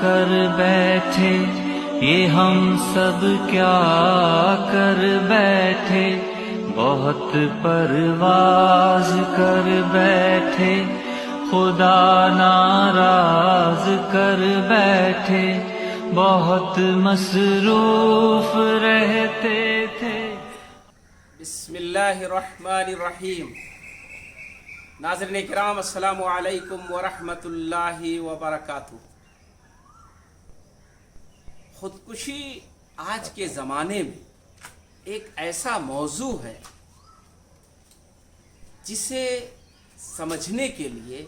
کر بیٹھے، یہ ہم سب کیا کر بیٹھے، بہت پرواز کر بیٹھے، خدا ناراض کر بیٹھے، بہت مصروف رہتے تھے۔ بسم اللہ الرحمن الرحیم۔ ناظرین کرام، السلام علیکم ورحمۃ اللہ وبرکاتہ۔ خودکشی آج کے زمانے میں ایک ایسا موضوع ہے جسے سمجھنے کے لیے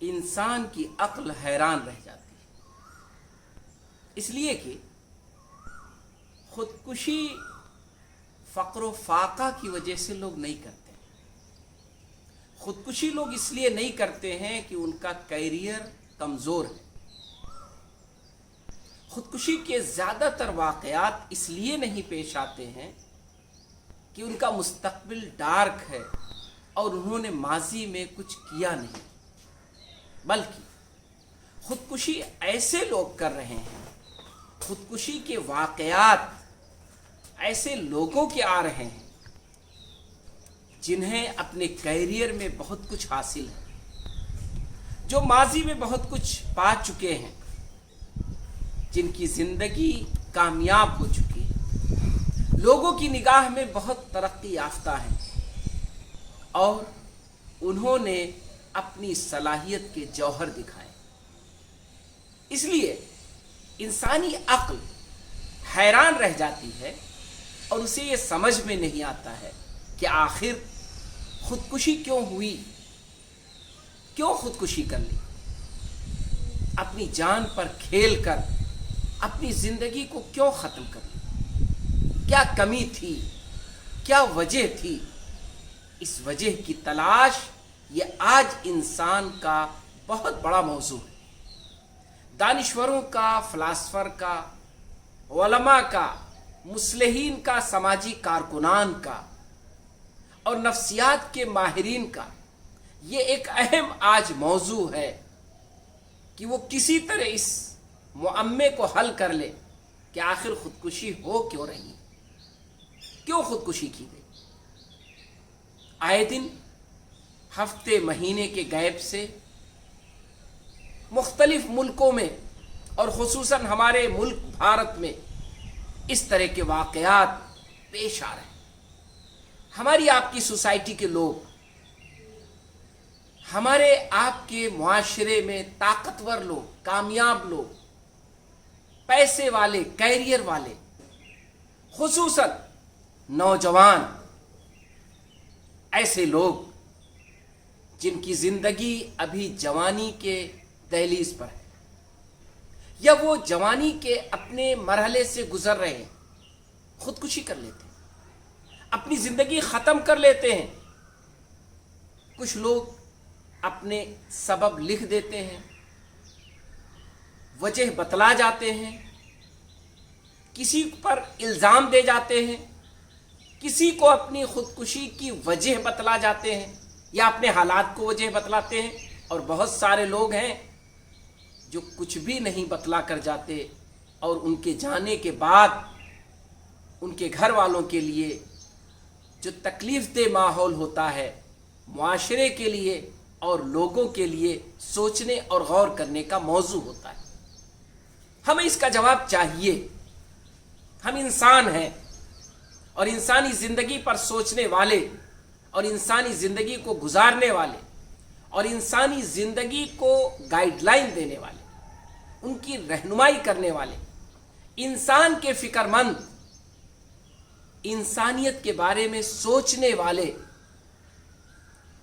انسان کی عقل حیران رہ جاتی ہے، اس لیے کہ خودکشی فقر و فاقہ کی وجہ سے لوگ نہیں کرتے ہیں۔ خودکشی لوگ اس لیے نہیں کرتے ہیں کہ ان کا کیریئر کمزور ہے۔ خودکشی کے زیادہ تر واقعات اس لیے نہیں پیش آتے ہیں کہ ان کا مستقبل ڈارک ہے اور انہوں نے ماضی میں کچھ کیا نہیں، بلکہ خودکشی ایسے لوگ کر رہے ہیں، خودکشی کے واقعات ایسے لوگوں کے آ رہے ہیں جنہیں اپنے کیریئر میں بہت کچھ حاصل ہے، جو ماضی میں بہت کچھ پا چکے ہیں، جن کی زندگی کامیاب ہو چکی ہے، لوگوں کی نگاہ میں بہت ترقی یافتہ ہیں، اور انہوں نے اپنی صلاحیت کے جوہر دکھائے۔ اس لیے انسانی عقل حیران رہ جاتی ہے اور اسے یہ سمجھ میں نہیں آتا ہے کہ آخر خودکشی کیوں ہوئی، کیوں خودکشی کر لی، اپنی جان پر کھیل کر اپنی زندگی کو کیوں ختم کر لی، کیا کمی تھی، کیا وجہ تھی۔ اس وجہ کی تلاش یہ آج انسان کا بہت بڑا موضوع ہے۔ دانشوروں کا، فلاسفر کا، علماء کا، مصلحین کا، سماجی کارکنان کا اور نفسیات کے ماہرین کا یہ ایک اہم آج موضوع ہے کہ وہ کسی طرح اس معمے کو حل کر لے کہ آخر خودکشی ہو کیوں رہی، کیوں خودکشی کی گئی۔ آئے دن ہفتے مہینے کے گیپ سے مختلف ملکوں میں اور خصوصاً ہمارے ملک بھارت میں اس طرح کے واقعات پیش آ رہے ہیں۔ ہماری آپ کی سوسائٹی کے لوگ، ہمارے آپ کے معاشرے میں طاقتور لوگ، کامیاب لوگ، پیسے والے، کیریئر والے، خصوصاً نوجوان، ایسے لوگ جن کی زندگی ابھی جوانی کے دہلیز پر ہے یا وہ جوانی کے اپنے مرحلے سے گزر رہے ہیں، خودکشی کر لیتے ہیں، اپنی زندگی ختم کر لیتے ہیں۔ کچھ لوگ اپنے سبب لکھ دیتے ہیں، وجہ بتلا جاتے ہیں، کسی پر الزام دے جاتے ہیں، کسی کو اپنی خودکشی کی وجہ بتلا جاتے ہیں یا اپنے حالات کو وجہ بتلاتے ہیں، اور بہت سارے لوگ ہیں جو کچھ بھی نہیں بتلا کر جاتے اور ان کے جانے کے بعد ان کے گھر والوں کے لیے جو تکلیف دہ ماحول ہوتا ہے، معاشرے کے لیے اور لوگوں کے لیے سوچنے اور غور کرنے کا موضوع ہوتا ہے۔ ہمیں اس کا جواب چاہیے۔ ہم انسان ہیں اور انسانی زندگی پر سوچنے والے اور انسانی زندگی کو گزارنے والے اور انسانی زندگی کو گائیڈ لائن دینے والے، ان کی رہنمائی کرنے والے، انسان کے فکر مند، انسانیت کے بارے میں سوچنے والے،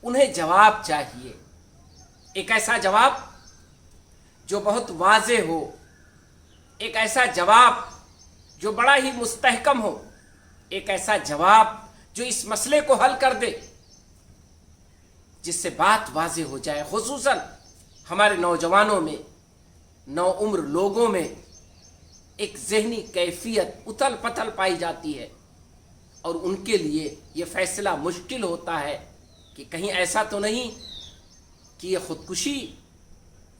انہیں جواب چاہیے۔ ایک ایسا جواب جو بہت واضح ہو، ایک ایسا جواب جو بڑا ہی مستحکم ہو، ایک ایسا جواب جو اس مسئلے کو حل کر دے، جس سے بات واضح ہو جائے۔ خصوصاً ہمارے نوجوانوں میں، نو عمر لوگوں میں ایک ذہنی کیفیت اتھل پتھل پائی جاتی ہے، اور ان کے لیے یہ فیصلہ مشکل ہوتا ہے کہ کہیں ایسا تو نہیں کہ یہ خودکشی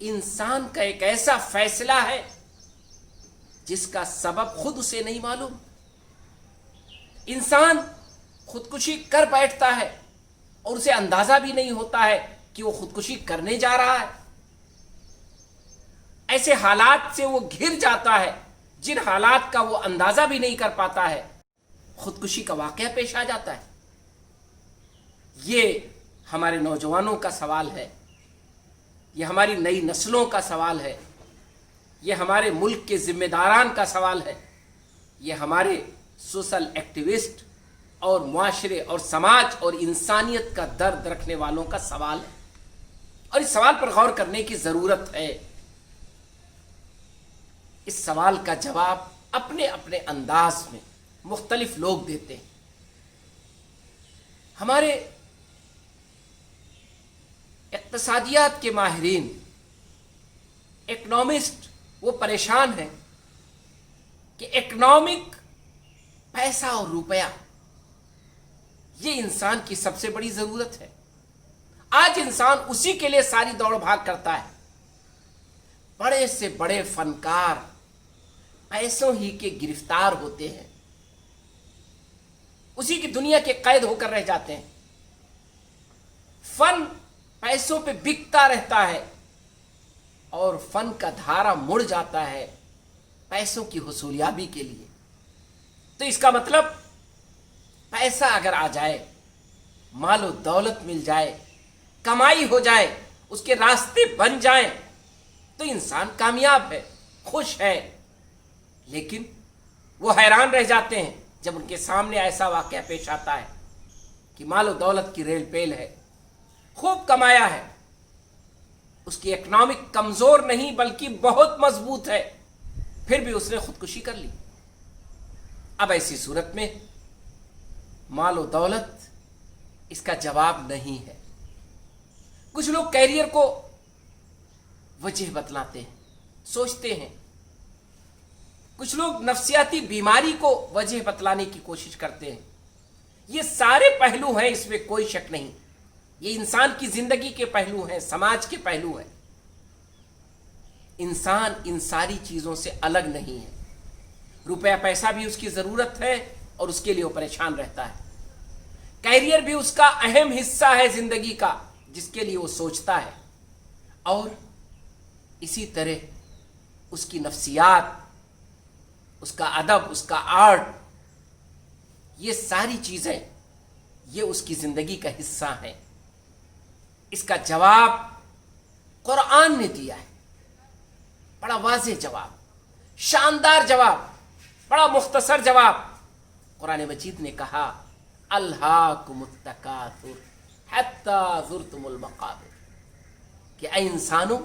इंसान का एक ऐसा फैसला है जिसका सबब खुद उसे नहीं मालूम। इंसान खुदकुशी कर बैठता है और उसे अंदाजा भी नहीं होता है कि वो खुदकुशी करने जा रहा है। ऐसे हालात से वो घिर जाता है जिन हालात का वो अंदाजा भी नहीं कर पाता है, खुदकुशी का वाकया पेश आ जाता है। ये हमारे नौजवानों का सवाल है, ये हमारी नई नस्लों का सवाल है, ये हमारे मुल्क के जिम्मेदारान का सवाल है, ये हमारे सोशल एक्टिविस्ट और मुआशरे और समाज और इंसानियत का दर्द रखने वालों का सवाल है। और इस सवाल पर गौर करने की ज़रूरत है। इस सवाल का जवाब अपने अपने अंदाज में मुख्तलिफ लोग देते हैं। हमारे इक़्तिसादियात के माहिरीन, इकोनॉमिस्ट, वो परेशान हैं कि इकोनॉमिक पैसा और रुपया ये इंसान की सबसे बड़ी ज़रूरत है। आज इंसान उसी के लिए सारी दौड़ भाग करता है। बड़े से बड़े फनकार पैसों ही के गिरफ्तार होते हैं, उसी की दुनिया के कैद होकर रह जाते हैं। फन पैसों पे बिकता रहता है और फन का धारा मुड़ जाता है पैसों की हुसूलियाबी के लिए। तो इसका मतलब पैसा अगर आ जाए, मालो दौलत मिल जाए, कमाई हो जाए, उसके रास्ते बन जाएं, तो इंसान कामयाब है, खुश है। लेकिन वो हैरान रह जाते हैं जब उनके सामने ऐसा वाकया पेश आता है कि मालो दौलत की रेल पेल है, खूब कमाया है, उसकी इकोनॉमिक कमजोर नहीं बल्कि बहुत मजबूत है, फिर भी उसने खुदकुशी कर ली। अब ऐसी सूरत में मालो दौलत इसका जवाब नहीं है। कुछ लोग कैरियर को वजह बतलाते हैं, सोचते हैं। कुछ लोग नफ्सियाती बीमारी को वजह बतलाने की कोशिश करते हैं। ये सारे पहलू हैं, इसमें कोई शक नहीं। ये इंसान की जिंदगी के पहलू हैं, समाज के पहलू हैं। इंसान इन सारी चीजों से अलग नहीं है। रुपया पैसा भी उसकी जरूरत है और उसके लिए वो परेशान रहता है। कैरियर भी उसका अहम हिस्सा है जिंदगी का, जिसके लिए वो सोचता है। और इसी तरह उसकी नफ्सियात, उसका अदब, उसका आर्ट, ये सारी चीजें ये उसकी जिंदगी का हिस्सा हैं। इसका जवाब कुरान ने दिया है, बड़ा वाज़ेह जवाब, शानदार जवाब, बड़ा मुख्तसर जवाब। कुरान मजीद ने कहा, अल्हाकुमुत तकासुर हत्ता ज़ुरतुमुल मक़ाबिर, कि ऐ इंसानों,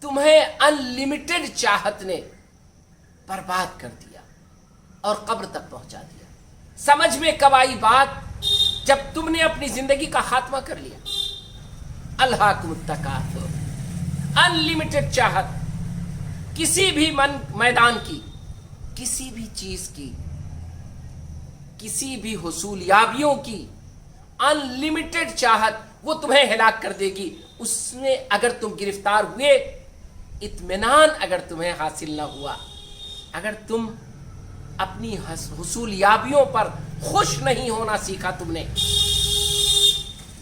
तुम्हें अनलिमिटेड चाहत ने बर्बाद कर दिया और कब्र तक पहुंचा दिया। समझ में कब आई बात? जब तुमने अपनी जिंदगी का खात्मा कर लिया। अल्हाकुमुत तकासुर, अनलिमिटेड चाहत, किसी भी मैदान की, किसी भी चीज की, किसी भी हुसूलियाबियों की अनलिमिटेड चाहत, वो तुम्हें हिलाक कर देगी। उसमें अगर तुम गिरफ्तार हुए, इत्मीनान अगर तुम्हें हासिल ना हुआ, अगर तुम अपनी हुसूलियाबियों पर खुश नहीं होना सीखा, तुमने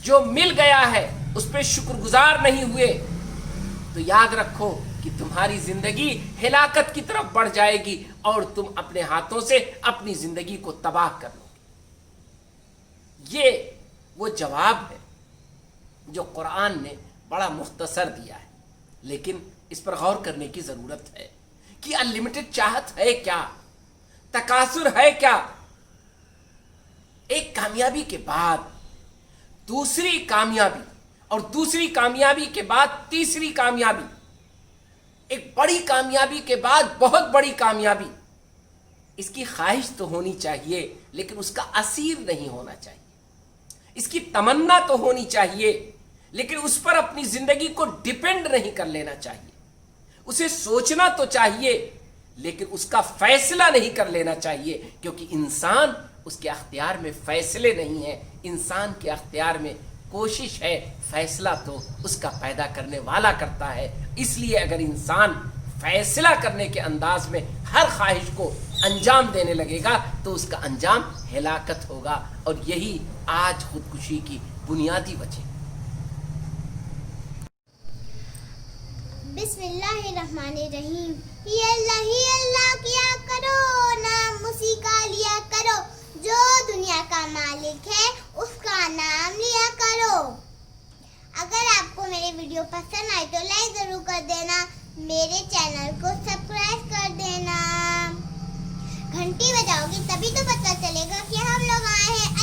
जो मिल गया है उस पर शुक्रगुजार नहीं हुए, तो याद रखो कि तुम्हारी जिंदगी हिलाकत की तरफ बढ़ जाएगी और तुम अपने हाथों से अपनी जिंदगी को तबाह कर लोगे। ये वो जवाब है जो कुरान ने बड़ा मुख्तसर दिया है, लेकिन इस पर गौर करने की जरूरत है कि अनलिमिटेड चाहत है क्या, तकासुर है क्या। एक कामयाबी के बाद दूसरी कामयाबी और दूसरी कामयाबी के बाद तीसरी कामयाबी, एक बड़ी कामयाबी के बाद बहुत बड़ी कामयाबी। इसकी ख्वाहिश तो होनी चाहिए, लेकिन उसका असीर नहीं होना चाहिए। इसकी तमन्ना तो होनी चाहिए, लेकिन उस पर अपनी जिंदगी को डिपेंड नहीं कर लेना चाहिए। उसे सोचना तो चाहिए, लेकिन उसका फैसला नहीं कर लेना चाहिए, क्योंकि इंसान उसके अख्तियार में फैसले नहीं है, इंसान के अख्तियार में کوشش ہے، فیصلہ تو اس کا پیدا کرنے والا کرتا ہے. اس لیے اگر انسان فیصلہ کرنے کے انداز میں ہر خواہش کو انجام دینے لگے گا تو اس کا انجام ہلاکت ہوگا، اور یہی آج خودکشی کی بنیادی وجہ. بسم اللہ الرحمن الرحیم. ہی اللہ کیا کرو، نام اسی کا لیا کرو، جو دنیا کا مالک ہے اس کا نام لیا کرو. اگر آپ کو میرے ویڈیو پسند آئے تو لائک ضرور کر دینا، میرے چینل کو سبسکرائب کر دینا، گھنٹی بجاؤ گے تبھی تو پتہ چلے گا کہ ہم لوگ آئے ہیں.